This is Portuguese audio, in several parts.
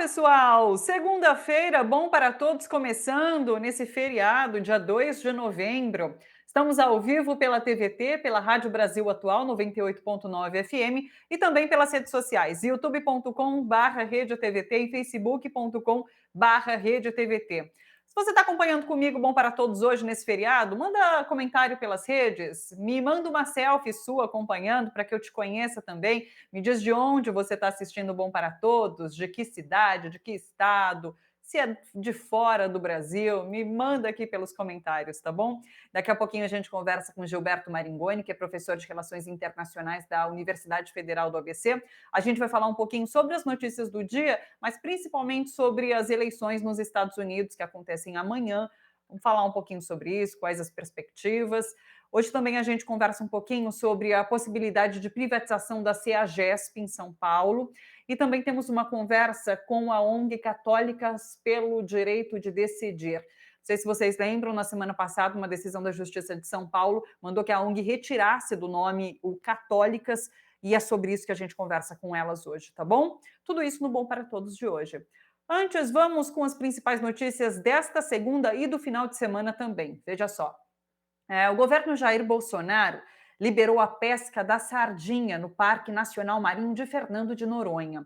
Pessoal! Segunda-feira, bom para todos, começando nesse feriado, dia 2 de novembro. Estamos ao vivo pela TVT, pela Rádio Brasil Atual 98.9 FM e também pelas redes sociais, youtube.com/RedeTVT e facebook.com/RedeTVT. Se você está acompanhando comigo, bom para todos hoje nesse feriado, manda comentário pelas redes, me manda uma selfie sua acompanhando para que eu te conheça também. Me diz de onde você está assistindo Bom para Todos, de que cidade, de que estado, se é de fora do Brasil, me manda aqui pelos comentários, tá bom? Daqui a pouquinho a gente conversa com Gilberto Maringoni, que é professor de Relações Internacionais da Universidade Federal do ABC. A gente vai falar um pouquinho sobre as notícias do dia, mas principalmente sobre as eleições nos Estados Unidos que acontecem amanhã. Vamos falar um pouquinho sobre isso, quais as perspectivas. Hoje também a gente conversa um pouquinho sobre a possibilidade de privatização da CEAGESP em São Paulo e também temos uma conversa com a ONG Católicas pelo Direito de Decidir. Não sei se vocês lembram, na semana passada, uma decisão da Justiça de São Paulo mandou que a ONG retirasse do nome o Católicas e é sobre isso que a gente conversa com elas hoje, tá bom? Tudo isso no Bom para Todos de hoje. Antes, vamos com as principais notícias desta segunda e do final de semana também. Veja só. O governo Jair Bolsonaro liberou a pesca da sardinha no Parque Nacional Marinho de Fernando de Noronha.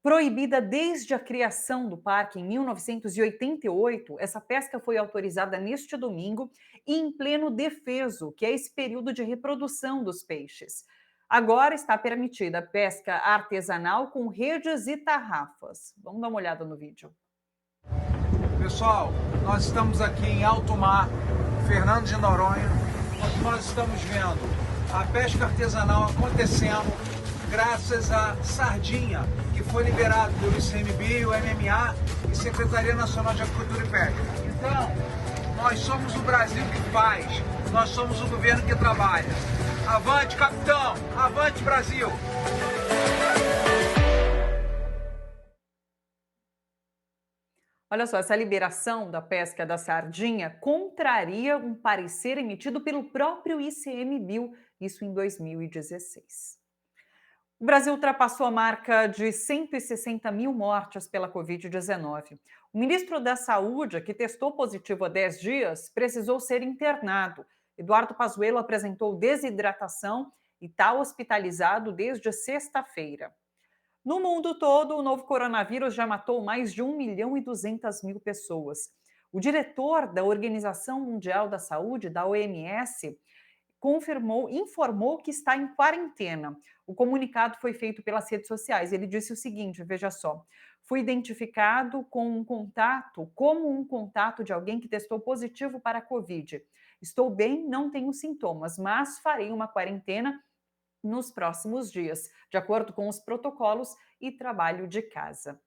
Proibida desde a criação do parque em 1988, essa pesca foi autorizada neste domingo em pleno defeso, que é esse período de reprodução dos peixes. Agora está permitida a pesca artesanal com redes e tarrafas. Vamos dar uma olhada no vídeo. Pessoal, nós estamos aqui em alto mar, Fernando de Noronha, onde nós estamos vendo a pesca artesanal acontecendo graças à sardinha, que foi liberado pelo ICMBio, MMA e Secretaria Nacional de Agricultura e Pesca. Então, nós somos o Brasil que faz, nós somos o governo que trabalha. Avante, capitão! Avante, Brasil! Olha só, essa liberação da pesca da sardinha contraria um parecer emitido pelo próprio ICMBio, isso em 2016. O Brasil ultrapassou a marca de 160 mil mortes pela Covid-19. O ministro da Saúde, que testou positivo há 10 dias, precisou ser internado. Eduardo Pazuello apresentou desidratação e está hospitalizado desde sexta-feira. No mundo todo, o novo coronavírus já matou mais de 1.200.000 pessoas. O diretor da Organização Mundial da Saúde, da OMS, informou que está em quarentena. O comunicado foi feito pelas redes sociais. Ele disse o seguinte, veja só: fui identificado como um contato de alguém que testou positivo para a Covid. Estou bem, não tenho sintomas, mas farei uma quarentena nos próximos dias, de acordo com os protocolos e trabalho de casa.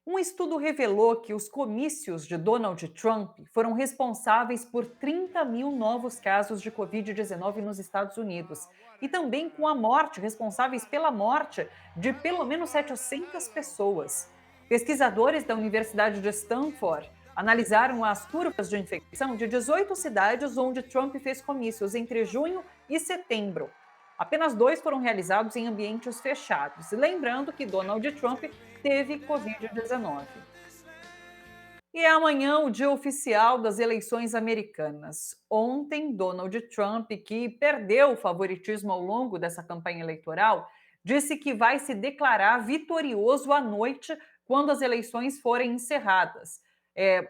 Um estudo revelou que os comícios de Donald Trump foram responsáveis por 30 mil novos casos de Covid-19 nos Estados Unidos e também com a morte, responsáveis pela morte de pelo menos 700 pessoas. Pesquisadores da Universidade de Stanford analisaram as curvas de infecção de 18 cidades onde Trump fez comícios entre junho e setembro. Apenas 2 foram realizados em ambientes fechados. Lembrando que Donald Trump teve Covid-19. E é amanhã o dia oficial das eleições americanas. Ontem, Donald Trump, que perdeu o favoritismo ao longo dessa campanha eleitoral, disse que vai se declarar vitorioso à noite quando as eleições forem encerradas.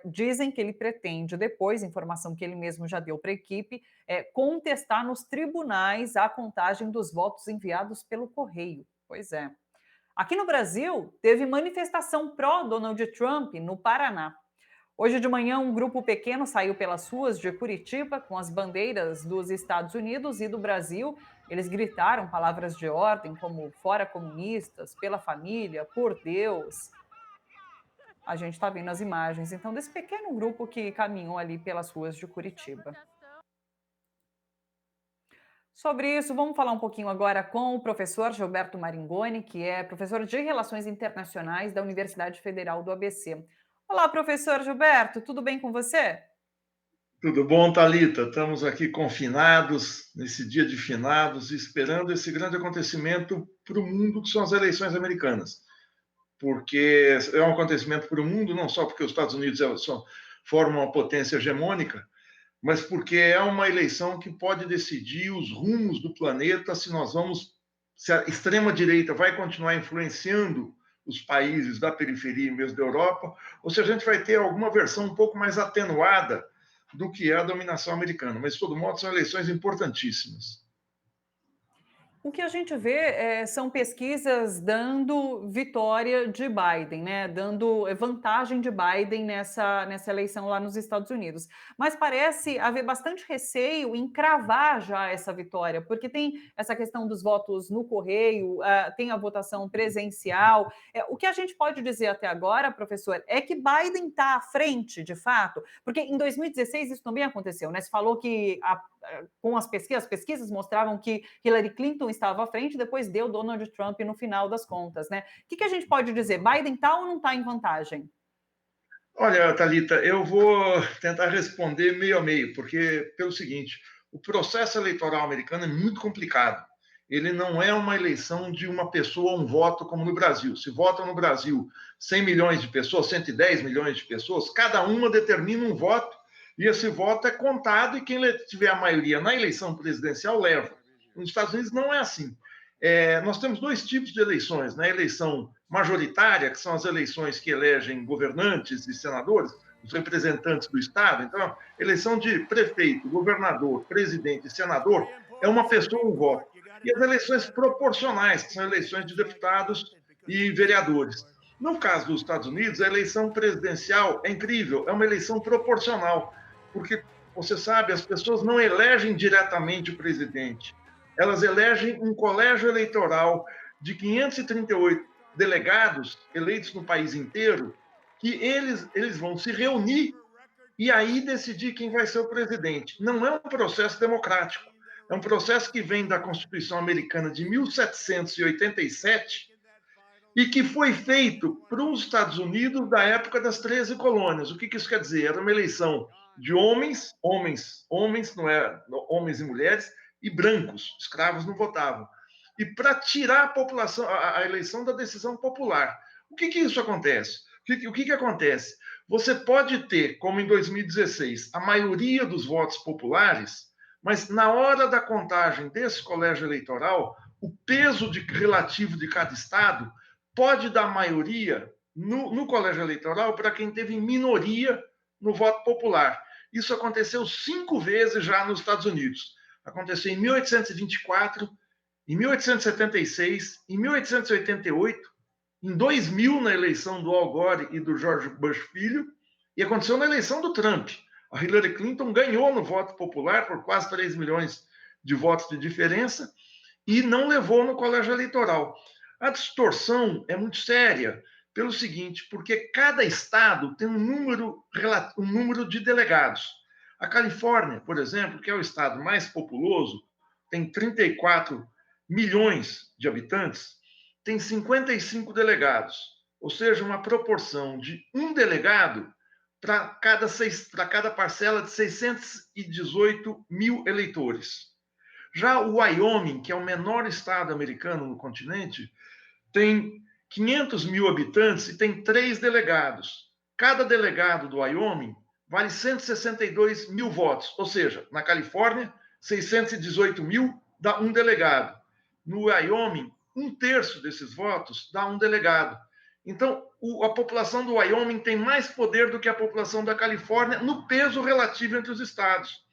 Dizem que ele pretende depois, informação que ele mesmo já deu para a equipe, contestar nos tribunais a contagem dos votos enviados pelo correio. Pois é. Aqui no Brasil, teve manifestação pró-Donald Trump no Paraná. Hoje de manhã, um grupo pequeno saiu pelas ruas de Curitiba com as bandeiras dos Estados Unidos e do Brasil. Eles gritaram palavras de ordem como "fora comunistas", "pela família", "por Deus". A gente está vendo as imagens, então, desse pequeno grupo que caminhou ali pelas ruas de Curitiba. Sobre isso, vamos falar um pouquinho agora com o professor Gilberto Maringoni, que é professor de Relações Internacionais da Universidade Federal do ABC. Olá, professor Gilberto, tudo bem com você? Tudo bom, Thalita? Estamos aqui confinados, nesse dia de finados, esperando esse grande acontecimento para o mundo, que são as eleições americanas. porque é um acontecimento para o mundo, não só porque os Estados Unidos formam uma potência hegemônica, mas porque é uma eleição que pode decidir os rumos do planeta, se a extrema-direita vai continuar influenciando os países da periferia, mesmo da Europa, ou se a gente vai ter alguma versão um pouco mais atenuada do que é a dominação americana. Mas, de todo modo, são eleições importantíssimas. O que a gente vê são pesquisas dando vitória de Biden, né? Dando vantagem de Biden nessa eleição lá nos Estados Unidos. Mas parece haver bastante receio em cravar já essa vitória, porque tem essa questão dos votos no correio, tem a votação presencial. O que a gente pode dizer até agora, professor, é que Biden está à frente, de fato, porque em 2016 isso também aconteceu, né? Se falou que com as pesquisas mostravam que Hillary Clinton estava à frente, depois deu Donald Trump no final das contas, né? O que a gente pode dizer? Biden está ou não está em vantagem? Olha, Thalita, eu vou tentar responder meio a meio, porque, pelo seguinte, o processo eleitoral americano é muito complicado. Ele não é uma eleição de uma pessoa, um voto, como no Brasil. Se votam no Brasil 100 milhões de pessoas, 110 milhões de pessoas, cada uma determina um voto, e esse voto é contado, e quem tiver a maioria na eleição presidencial leva. Nos Estados Unidos não é assim. Nós temos dois tipos de eleições, né? A eleição majoritária, que são as eleições que elegem governantes e senadores, os representantes do Estado. Então, eleição de prefeito, governador, presidente e senador é uma pessoa, um voto. E as eleições proporcionais, que são eleições de deputados e vereadores. No caso dos Estados Unidos, a eleição presidencial é incrível, é uma eleição proporcional, porque, você sabe, as pessoas não elegem diretamente o presidente. Elas elegem um colégio eleitoral de 538 delegados eleitos no país inteiro, que eles vão se reunir e aí decidir quem vai ser o presidente. Não é um processo democrático. É um processo que vem da Constituição Americana de 1787 e que foi feito para os Estados Unidos da época das 13 colônias. O que isso quer dizer? Era uma eleição de homens, não é homens e mulheres, e brancos, escravos não votavam. E para tirar a população, a eleição da decisão popular. O que isso acontece? O que acontece? Você pode ter, como em 2016, a maioria dos votos populares, mas na hora da contagem desse colégio eleitoral, o peso relativo de cada estado pode dar maioria no colégio eleitoral para quem teve minoria no voto popular. Isso aconteceu 5 vezes já nos Estados Unidos. Aconteceu em 1824, em 1876, em 1888, em 2000, na eleição do Al Gore e do George Bush Filho, e aconteceu na eleição do Trump. A Hillary Clinton ganhou no voto popular por quase 3 milhões de votos de diferença e não levou no colégio eleitoral. A distorção é muito séria, pelo seguinte, porque cada estado tem um número de delegados. A Califórnia, por exemplo, que é o estado mais populoso, tem 34 milhões de habitantes, tem 55 delegados, ou seja, uma proporção de um delegado para cada parcela de 618 mil eleitores. Já o Wyoming, que é o menor estado americano no continente, tem 500 mil habitantes e tem 3 delegados. Cada delegado do Wyoming vale 162 mil votos, ou seja, na Califórnia, 618 mil dá um delegado. No Wyoming, 1/3 desses votos dá um delegado. Então, a população do Wyoming tem mais poder do que a população da Califórnia no peso relativo entre os estados.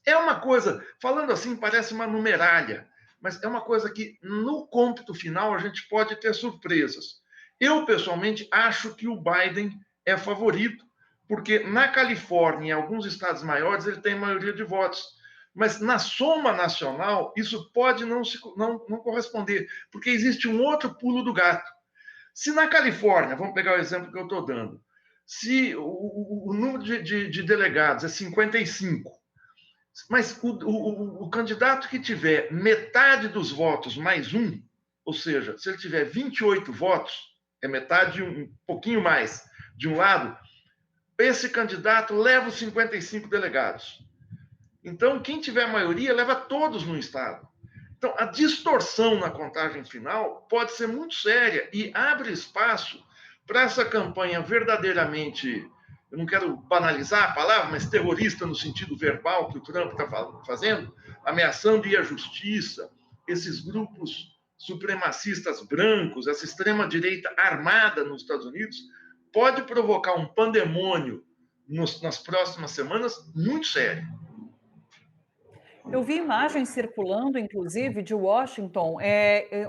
É uma coisa, falando assim, parece uma numeralha, mas é uma coisa que, no cômputo final, a gente pode ter surpresas. Eu, pessoalmente, acho que o Biden é favorito, porque na Califórnia, em alguns estados maiores, ele tem maioria de votos. Mas na soma nacional, isso pode não corresponder, porque existe um outro pulo do gato. Se na Califórnia, vamos pegar o exemplo que eu estou dando, se o número de delegados é 55, mas o candidato que tiver metade dos votos mais um, ou seja, se ele tiver 28 votos, é metade, um pouquinho mais de um lado, esse candidato leva os 55 delegados. Então, quem tiver maioria leva todos no estado. Então, a distorção na contagem final pode ser muito séria e abre espaço para essa campanha verdadeiramente, eu não quero banalizar a palavra, mas terrorista no sentido verbal que o Trump está fazendo, ameaçando ir à justiça, esses grupos supremacistas brancos, essa extrema-direita armada nos Estados Unidos, pode provocar um pandemônio nas próximas semanas muito sério. Eu vi imagens circulando, inclusive, de Washington,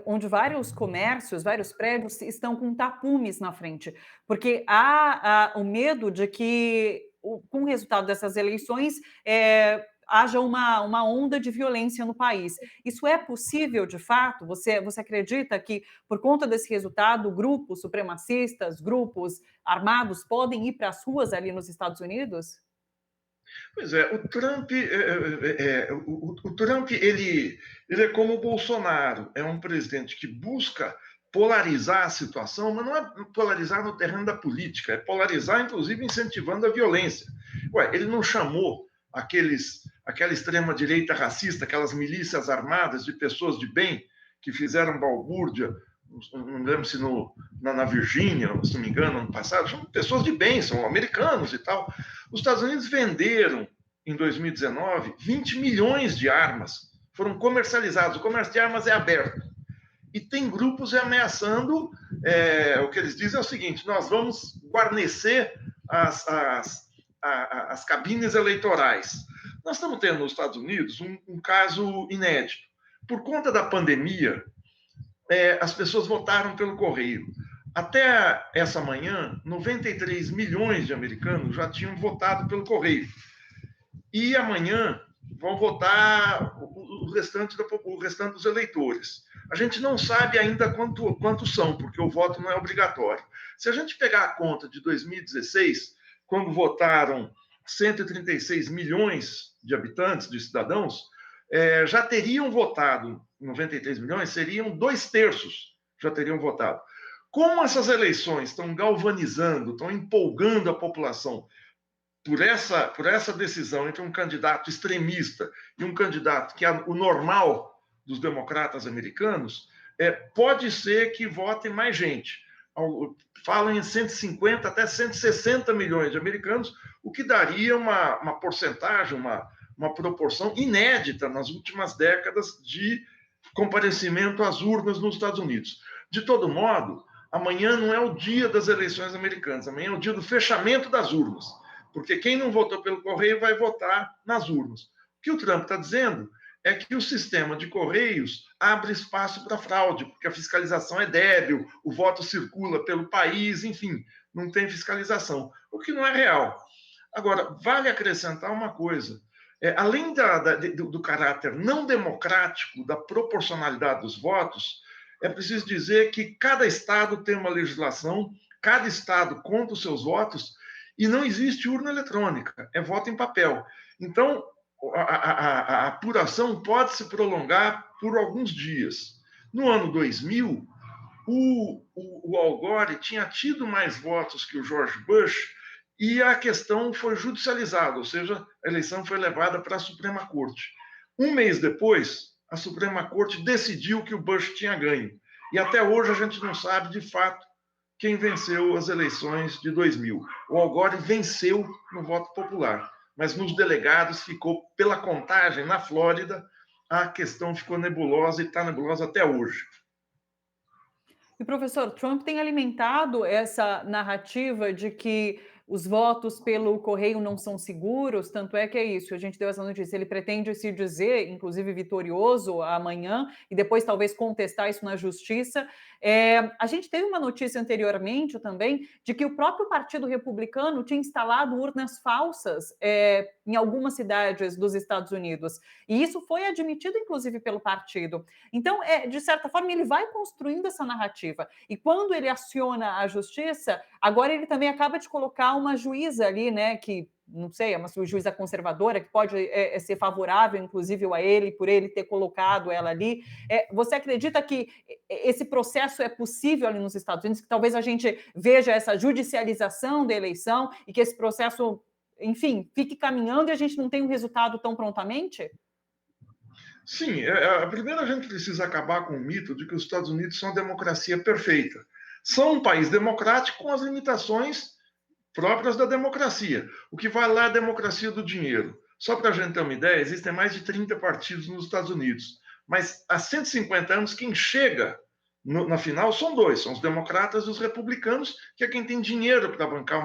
onde vários comércios, vários prédios estão com tapumes na frente, porque há o medo de que, com o resultado dessas eleições, haja uma onda de violência no país. Isso é possível, de fato? Você acredita que, por conta desse resultado, grupos supremacistas, grupos armados podem ir para as ruas ali nos Estados Unidos? Pois é, o Trump ele é como o Bolsonaro, é um presidente que busca polarizar a situação, mas não é polarizar no terreno da política, é polarizar, inclusive, incentivando a violência. Ué, ele não chamou aquela extrema-direita racista, aquelas milícias armadas de pessoas de bem que fizeram balbúrdia, não lembro se na Virgínia, se não me engano, ano passado, são pessoas de bem, são americanos e tal. Os Estados Unidos venderam, em 2019, 20 milhões de armas. Foram comercializados. O comércio de armas é aberto. E tem grupos ameaçando, o que eles dizem é o seguinte, nós vamos guarnecer as cabines eleitorais. Nós estamos tendo nos Estados Unidos um caso inédito. Por conta da pandemia, as pessoas votaram pelo correio. Até essa manhã, 93 milhões de americanos já tinham votado pelo correio. E amanhã vão votar o restante dos eleitores. A gente não sabe ainda quantos são, porque o voto não é obrigatório. Se a gente pegar a conta de 2016, quando votaram 136 milhões de habitantes, de cidadãos, já teriam votado 93 milhões, seriam 2/3 já teriam votado. Como essas eleições estão galvanizando, estão empolgando a população por essa decisão entre um candidato extremista e um candidato que é o normal dos democratas americanos, pode ser que votem mais gente. Falam em 150 até 160 milhões de americanos, o que daria uma porcentagem, uma proporção inédita nas últimas décadas de comparecimento às urnas nos Estados Unidos. De todo modo, amanhã não é o dia das eleições americanas, amanhã é o dia do fechamento das urnas, porque quem não votou pelo correio vai votar nas urnas. O que o Trump está dizendo é que o sistema de correios abre espaço para fraude, porque a fiscalização é débil, o voto circula pelo país, enfim, não tem fiscalização, o que não é real. Agora, vale acrescentar uma coisa, além do caráter não democrático, da proporcionalidade dos votos, é preciso dizer que cada estado tem uma legislação, cada estado conta os seus votos e não existe urna eletrônica, é voto em papel. Então, a apuração pode se prolongar por alguns dias. No ano 2000, o Al Gore tinha tido mais votos que o George Bush e a questão foi judicializada, ou seja, a eleição foi levada para a Suprema Corte. Um mês depois, a Suprema Corte decidiu que o Bush tinha ganho. E até hoje a gente não sabe, de fato, quem venceu as eleições de 2000. O Al Gore venceu no voto popular, mas nos delegados ficou, pela contagem, na Flórida, a questão ficou nebulosa e está nebulosa até hoje. E, professor, Trump tem alimentado essa narrativa de que os votos pelo correio não são seguros, tanto é que é isso, a gente deu essa notícia, ele pretende se dizer, inclusive, vitorioso amanhã, e depois talvez contestar isso na justiça. A gente teve uma notícia anteriormente também de que o próprio Partido Republicano tinha instalado urnas falsas em algumas cidades dos Estados Unidos, e isso foi admitido, inclusive, pelo partido. Então, de certa forma, ele vai construindo essa narrativa, e quando ele aciona a justiça, agora ele também acaba de colocar uma juíza ali, né, que não sei, é uma juíza conservadora que pode ser favorável, inclusive, a ele, por ele ter colocado ela ali. Você acredita que esse processo é possível ali nos Estados Unidos, que talvez a gente veja essa judicialização da eleição e que esse processo, enfim, fique caminhando e a gente não tenha um resultado tão prontamente? Sim, primeiro a gente precisa acabar com o mito de que os Estados Unidos são a democracia perfeita. São um país democrático com as limitações próprias da democracia. O que vale lá é a democracia do dinheiro. Só para a gente ter uma ideia, existem mais de 30 partidos nos Estados Unidos. Mas há 150 anos, quem chega na final são dois, são os democratas e os republicanos, que é quem tem dinheiro para bancar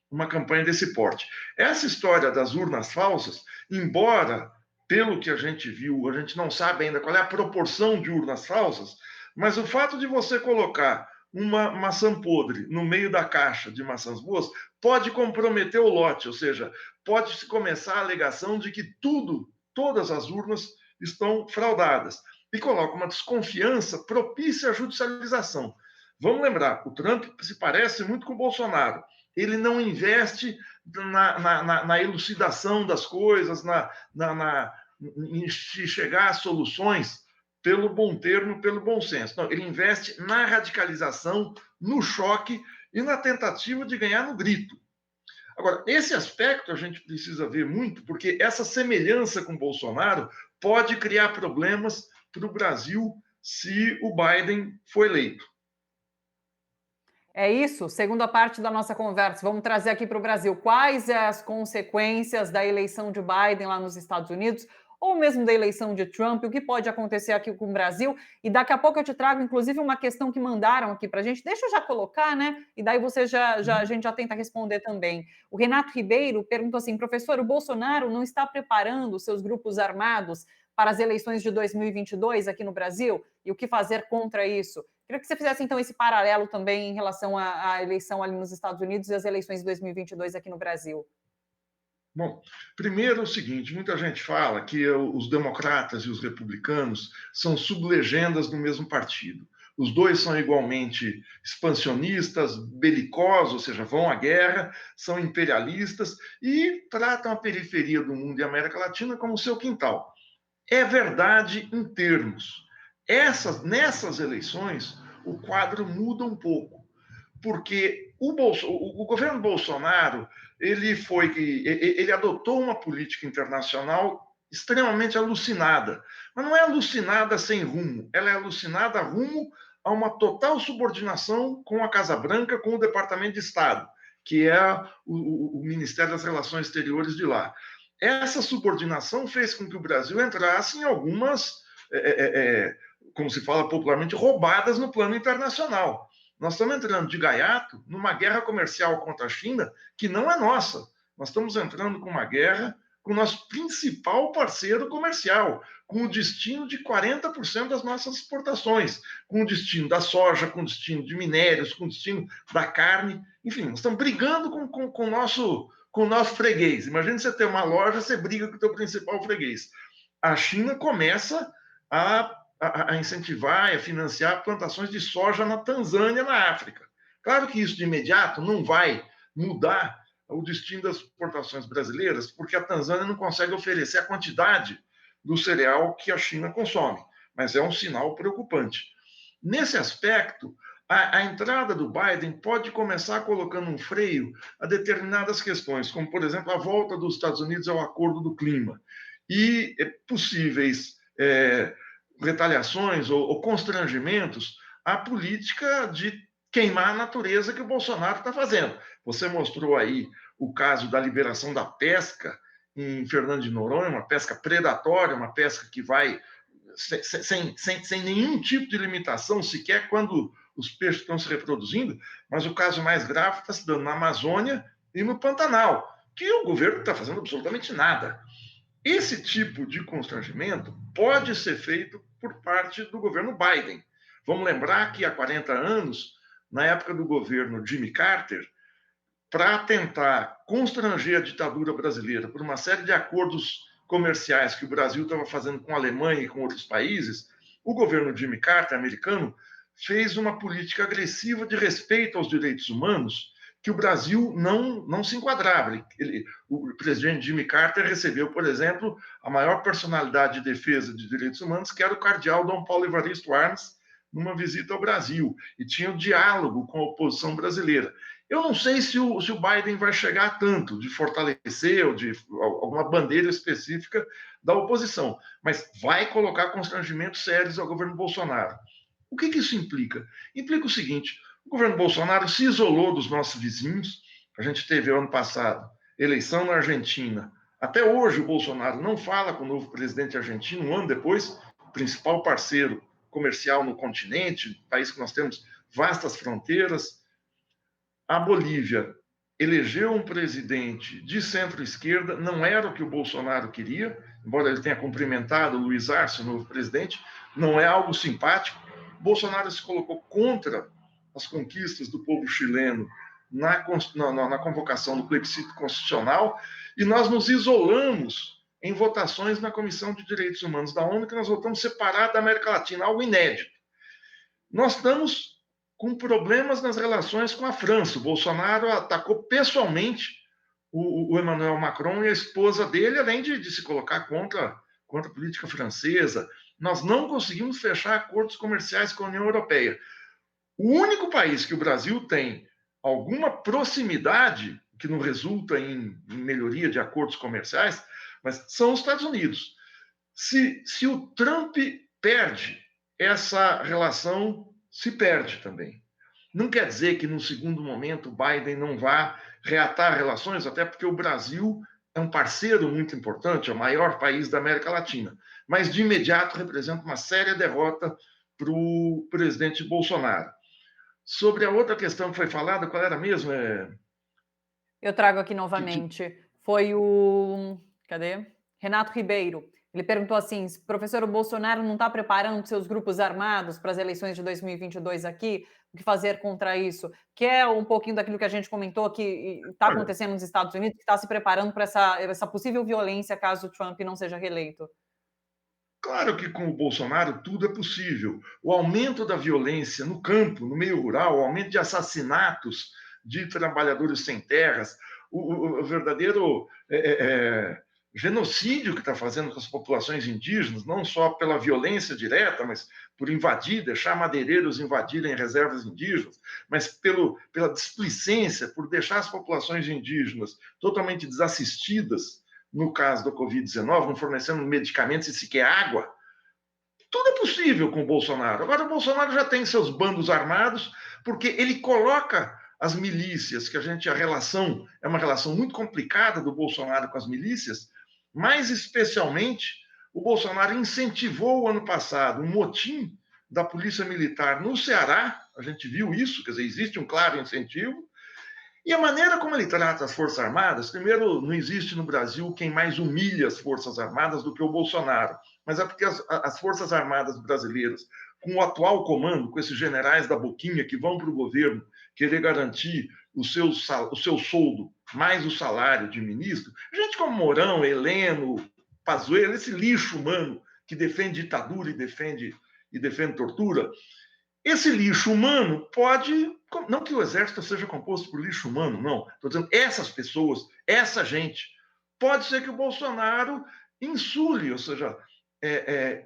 uma campanha desse porte. Essa história das urnas falsas, embora, pelo que a gente viu, a gente não sabe ainda qual é a proporção de urnas falsas, mas o fato de você colocar uma maçã podre no meio da caixa de maçãs boas pode comprometer o lote, ou seja, pode começar a alegação de que todas as urnas estão fraudadas e coloca uma desconfiança propícia à judicialização. Vamos lembrar, o Trump se parece muito com o Bolsonaro. Ele não investe na elucidação das coisas, em chegar a soluções pelo bom termo, pelo bom senso. Não, ele investe na radicalização, no choque e na tentativa de ganhar no grito. Agora, esse aspecto a gente precisa ver muito, porque essa semelhança com Bolsonaro pode criar problemas para o Brasil se o Biden for eleito. É isso, segunda parte da nossa conversa. Vamos trazer aqui para o Brasil quais as consequências da eleição de Biden lá nos Estados Unidos, ou mesmo da eleição de Trump, o que pode acontecer aqui com o Brasil. E daqui a pouco eu te trago, inclusive, uma questão que mandaram aqui para a gente. Deixa eu já colocar, né? E daí a gente já tenta responder também. O Renato Ribeiro perguntou assim: professor, o Bolsonaro não está preparando seus grupos armados para as eleições de 2022 aqui no Brasil? E o que fazer contra isso? Queria que você fizesse, então, esse paralelo também em relação à eleição ali nos Estados Unidos e as eleições de 2022 aqui no Brasil. Bom, primeiro é o seguinte, muita gente fala que os democratas e os republicanos são sublegendas do mesmo partido. Os dois são igualmente expansionistas, belicosos, ou seja, vão à guerra, são imperialistas e tratam a periferia do mundo e a América Latina como seu quintal. É verdade em termos. Nessas eleições, o quadro muda um pouco, porque o governo Bolsonaro ele adotou uma política internacional extremamente alucinada, mas não é alucinada sem rumo, ela é alucinada rumo a uma total subordinação com a Casa Branca, com o Departamento de Estado, que é o Ministério das Relações Exteriores de lá. Essa subordinação fez com que o Brasil entrasse em algumas, como se fala popularmente, roubadas no plano internacional. Nós estamos entrando de gaiato numa guerra comercial contra a China que não é nossa. Nós estamos entrando com uma guerra com o nosso principal parceiro comercial, com o destino de 40% das nossas exportações, com o destino da soja, com o destino de minérios, com o destino da carne. Enfim, nós estamos brigando com o nosso freguês. Imagina você ter uma loja, você briga com o teu principal freguês. A China começa a incentivar e a financiar plantações de soja na Tanzânia, na África. Claro que isso de imediato não vai mudar o destino das exportações brasileiras, porque a Tanzânia não consegue oferecer a quantidade do cereal que a China consome, mas é um sinal preocupante. Nesse aspecto, a entrada do Biden pode começar colocando um freio a determinadas questões, como, por exemplo, a volta dos Estados Unidos ao Acordo do Clima e possíveis retaliações ou constrangimentos à política de queimar a natureza que o Bolsonaro está fazendo. Você mostrou aí o caso da liberação da pesca em Fernando de Noronha, uma pesca predatória, uma pesca que vai sem nenhum tipo de limitação, sequer quando os peixes estão se reproduzindo, mas o caso mais grave está se dando na Amazônia e no Pantanal, que o governo não está fazendo absolutamente nada. Esse tipo de constrangimento pode ser feito por parte do governo Biden. Vamos lembrar que há 40 anos, na época do governo Jimmy Carter, para tentar constranger a ditadura brasileira por uma série de acordos comerciais que o Brasil estava fazendo com a Alemanha e com outros países, o governo Jimmy Carter, americano, fez uma política agressiva de respeito aos direitos humanos que o Brasil não se enquadrava. O presidente Jimmy Carter recebeu, por exemplo, a maior personalidade de defesa de direitos humanos, que era o cardeal Dom Paulo Evaristo Arns, numa visita ao Brasil, e tinha um diálogo com a oposição brasileira. Eu não sei se o Biden vai chegar a tanto de fortalecer ou de alguma bandeira específica da oposição, mas vai colocar constrangimentos sérios ao governo Bolsonaro. O que isso implica? Implica o seguinte: o governo Bolsonaro se isolou dos nossos vizinhos. A gente teve ano passado eleição na Argentina. Até hoje o Bolsonaro não fala com o novo presidente argentino, um ano depois, principal parceiro comercial no continente, país que nós temos vastas fronteiras. A Bolívia elegeu um presidente de centro-esquerda, não era o que o Bolsonaro queria, embora ele tenha cumprimentado o Luiz Arce, o novo presidente, não é algo simpático. Bolsonaro se colocou contra as conquistas do povo chileno na convocação do plebiscito constitucional, e nós nos isolamos em votações na Comissão de Direitos Humanos da ONU, que nós votamos separado da América Latina, algo inédito. Nós estamos com problemas nas relações com a França. O Bolsonaro atacou pessoalmente o Emmanuel Macron e a esposa dele, além de se colocar contra a política francesa. Nós não conseguimos fechar acordos comerciais com a União Europeia. O único país que o Brasil tem alguma proximidade, que não resulta em melhoria de acordos comerciais, mas são os Estados Unidos. Se o Trump perde, essa relação se perde também. Não quer dizer que, no segundo momento, o Biden não vá reatar relações, até porque o Brasil é um parceiro muito importante, é o maior país da América Latina, mas de imediato representa uma séria derrota para o presidente Bolsonaro. Sobre a outra questão que foi falada, qual era mesmo? Eu trago aqui novamente. Foi o... Cadê? Renato Ribeiro. Ele perguntou assim, professor, o Bolsonaro não está preparando seus grupos armados para as eleições de 2022 aqui? O que fazer contra isso? Que é um pouquinho daquilo que a gente comentou que está acontecendo nos Estados Unidos, que está se preparando para essa possível violência caso o Trump não seja reeleito. Claro que com o Bolsonaro tudo é possível. O aumento da violência no campo, no meio rural, o aumento de assassinatos de trabalhadores sem terras, o verdadeiro genocídio que está fazendo com as populações indígenas, não só pela violência direta, mas por invadir, deixar madeireiros invadirem reservas indígenas, mas pela displicência, por deixar as populações indígenas totalmente desassistidas, no caso da Covid-19, não fornecendo medicamentos e sequer água. Tudo é possível com o Bolsonaro. Agora, o Bolsonaro já tem seus bandos armados, porque ele coloca as milícias, que a relação é uma relação muito complicada do Bolsonaro com as milícias, mais especialmente, o Bolsonaro incentivou ano passado um motim da Polícia Militar no Ceará, a gente viu isso, quer dizer, existe um claro incentivo, e a maneira como ele trata as Forças Armadas, primeiro, não existe no Brasil quem mais humilha as Forças Armadas do que o Bolsonaro, mas é porque as Forças Armadas brasileiras, com o atual comando, com esses generais da boquinha que vão para o governo querer garantir o seu soldo mais o salário de ministro, gente como Mourão, Heleno, Pazuello, esse lixo humano que defende ditadura e defende tortura, esse lixo humano pode... Não que o exército seja composto por lixo humano, não. Estou dizendo, essas pessoas, essa gente, pode ser que o Bolsonaro insule, ou seja,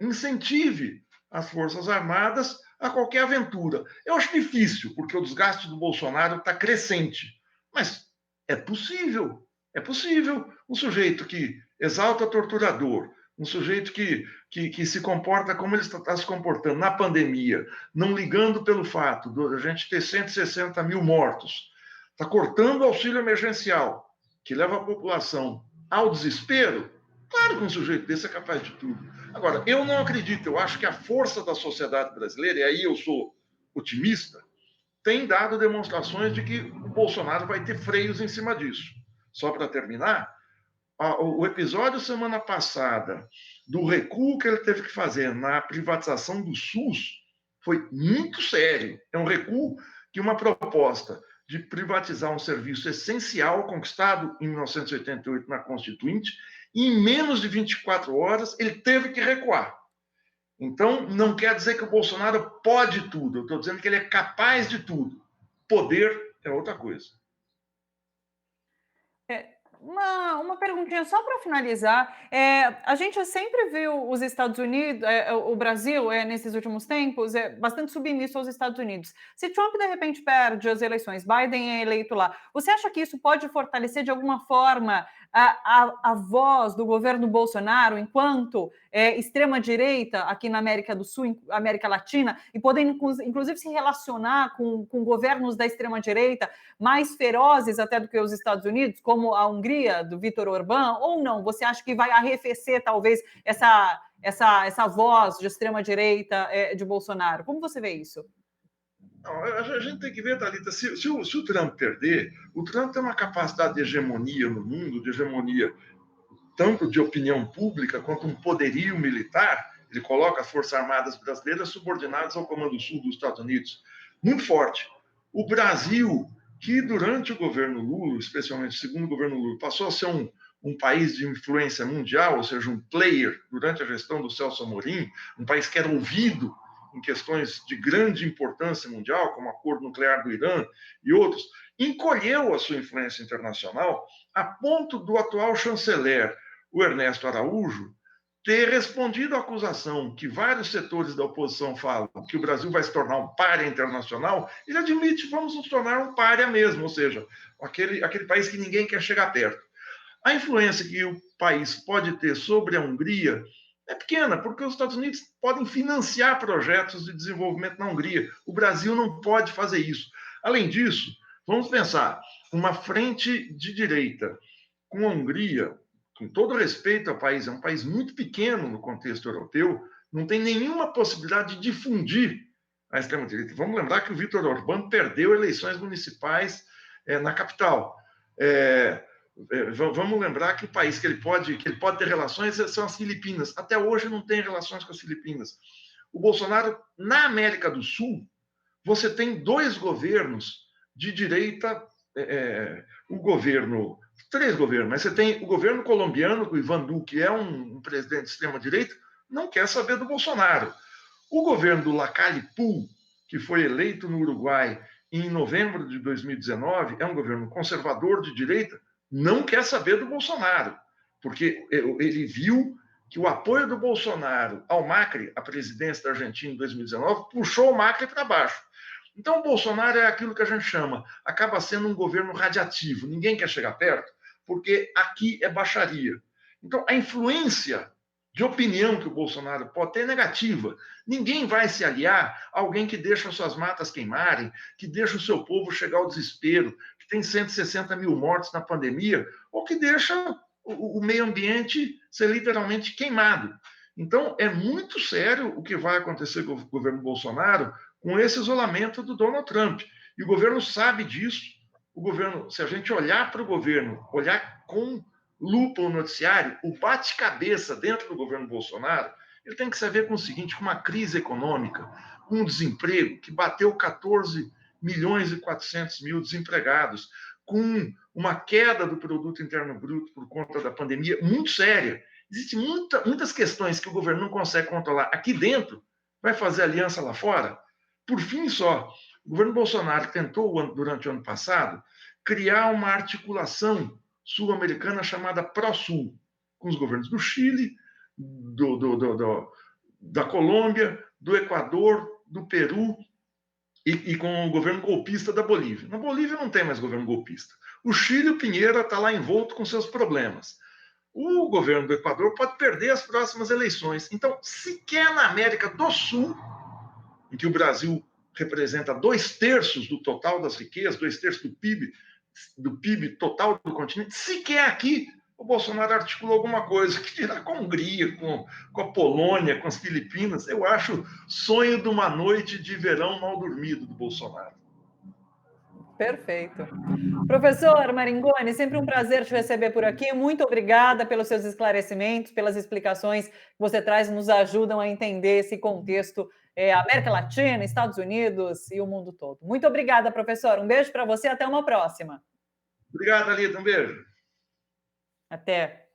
incentive as Forças Armadas a qualquer aventura. Eu acho difícil, porque o desgaste do Bolsonaro está crescente. Mas é possível. É possível um sujeito que exalta torturador, um sujeito que se comporta como ele está se comportando na pandemia, não ligando pelo fato de a gente ter 160 mil mortos, está cortando o auxílio emergencial, que leva a população ao desespero. Claro que um sujeito desse é capaz de tudo. Agora, eu não acredito, eu acho que a força da sociedade brasileira, e aí eu sou otimista, tem dado demonstrações de que o Bolsonaro vai ter freios em cima disso. Só para terminar, o episódio semana passada do recuo que ele teve que fazer na privatização do SUS foi muito sério. É um recuo que uma proposta de privatizar um serviço essencial conquistado em 1988 na Constituinte, e em menos de 24 horas ele teve que recuar. Então, não quer dizer que o Bolsonaro pode tudo. Eu estou dizendo que ele é capaz de tudo. Poder é outra coisa. Uma perguntinha só para finalizar. A gente sempre viu os Estados Unidos, o Brasil, nesses últimos tempos, bastante submisso aos Estados Unidos. Se Trump, de repente, perde as eleições, Biden é eleito lá, você acha que isso pode fortalecer, de alguma forma, a voz do governo Bolsonaro enquanto extrema-direita aqui na América do Sul, América Latina, e poder, inclusive, se relacionar com governos da extrema-direita mais ferozes até do que os Estados Unidos, como a Hungria, do Viktor Orbán, ou não? Você acha que vai arrefecer, talvez, essa voz de extrema-direita de Bolsonaro? Como você vê isso? Não, a gente tem que ver, Thalita, se o Trump perder, o Trump tem uma capacidade de hegemonia no mundo, de hegemonia tanto de opinião pública quanto um poderio militar. Ele coloca as Forças Armadas brasileiras subordinadas ao Comando Sul dos Estados Unidos, muito forte. O Brasil, que durante o governo Lula, especialmente o segundo governo Lula, passou a ser um país de influência mundial, ou seja, um player durante a gestão do Celso Amorim, um país que era ouvido em questões de grande importância mundial, como o acordo nuclear do Irã e outros, encolheu a sua influência internacional a ponto do atual chanceler, o Ernesto Araújo, ter respondido à acusação que vários setores da oposição falam que o Brasil vai se tornar um pária internacional. Ele admite: vamos nos tornar um pária mesmo, ou seja, aquele país que ninguém quer chegar perto. A influência que o país pode ter sobre a Hungria é pequena, porque os Estados Unidos podem financiar projetos de desenvolvimento na Hungria. O Brasil não pode fazer isso. Além disso, vamos pensar, uma frente de direita com a Hungria, com todo respeito ao país, é um país muito pequeno no contexto europeu, não tem nenhuma possibilidade de difundir a extrema-direita. Vamos lembrar que o Viktor Orbán perdeu eleições municipais na capital. Vamos lembrar que o país que ele pode ter relações são as Filipinas. Até hoje não tem relações com as Filipinas. O Bolsonaro, na América do Sul, você tem dois governos de direita, três governos, mas você tem o governo colombiano, o Iván Duque, que é um presidente de extrema-direita, não quer saber do Bolsonaro. O governo do Lacalle Pou, que foi eleito no Uruguai em novembro de 2019, é um governo conservador de direita, não quer saber do Bolsonaro, porque ele viu que o apoio do Bolsonaro ao Macri, à presidência da Argentina em 2019, puxou o Macri para baixo. Então, o Bolsonaro é aquilo que a gente chama, acaba sendo um governo radiativo. Ninguém quer chegar perto, porque aqui é baixaria. Então, a influência de opinião que o Bolsonaro pode ter é negativa. Ninguém vai se aliar a alguém que deixa suas matas queimarem, que deixa o seu povo chegar ao desespero, que tem 160 mil mortes na pandemia, ou que deixa o meio ambiente ser literalmente queimado. Então, é muito sério o que vai acontecer com o governo Bolsonaro com esse isolamento do Donald Trump. E o governo sabe disso. O governo, se a gente olhar para o governo, olhar com lupa o noticiário, o bate-cabeça dentro do governo Bolsonaro, ele tem que saber com o seguinte: com uma crise econômica, com um desemprego que bateu 14 milhões e 400 mil desempregados, com uma queda do produto interno bruto por conta da pandemia muito séria. Existem muitas questões que o governo não consegue controlar aqui dentro, vai fazer aliança lá fora. Por fim, só, o governo Bolsonaro tentou, durante o ano passado, criar uma articulação sul-americana chamada ProSul, com os governos do Chile, da Colômbia, do Equador, do Peru e com o governo golpista da Bolívia. Na Bolívia não tem mais governo golpista. O Chile, o Piñera, está lá envolto com seus problemas. O governo do Equador pode perder as próximas eleições. Então, sequer na América do Sul, em que o Brasil representa 2/3 do total das riquezas, 2/3 do PIB total do continente, sequer aqui o Bolsonaro articulou alguma coisa, que dirá com a Hungria, com a Polônia, com as Filipinas. Eu acho sonho de uma noite de verão mal dormido do Bolsonaro. Perfeito. Professor Maringoni, sempre um prazer te receber por aqui. Muito obrigada pelos seus esclarecimentos, pelas explicações que você traz, nos ajudam a entender esse contexto América Latina, Estados Unidos e o mundo todo. Muito obrigada, professor. Um beijo para você, até uma próxima. Obrigado, Thalita. Um beijo. Até.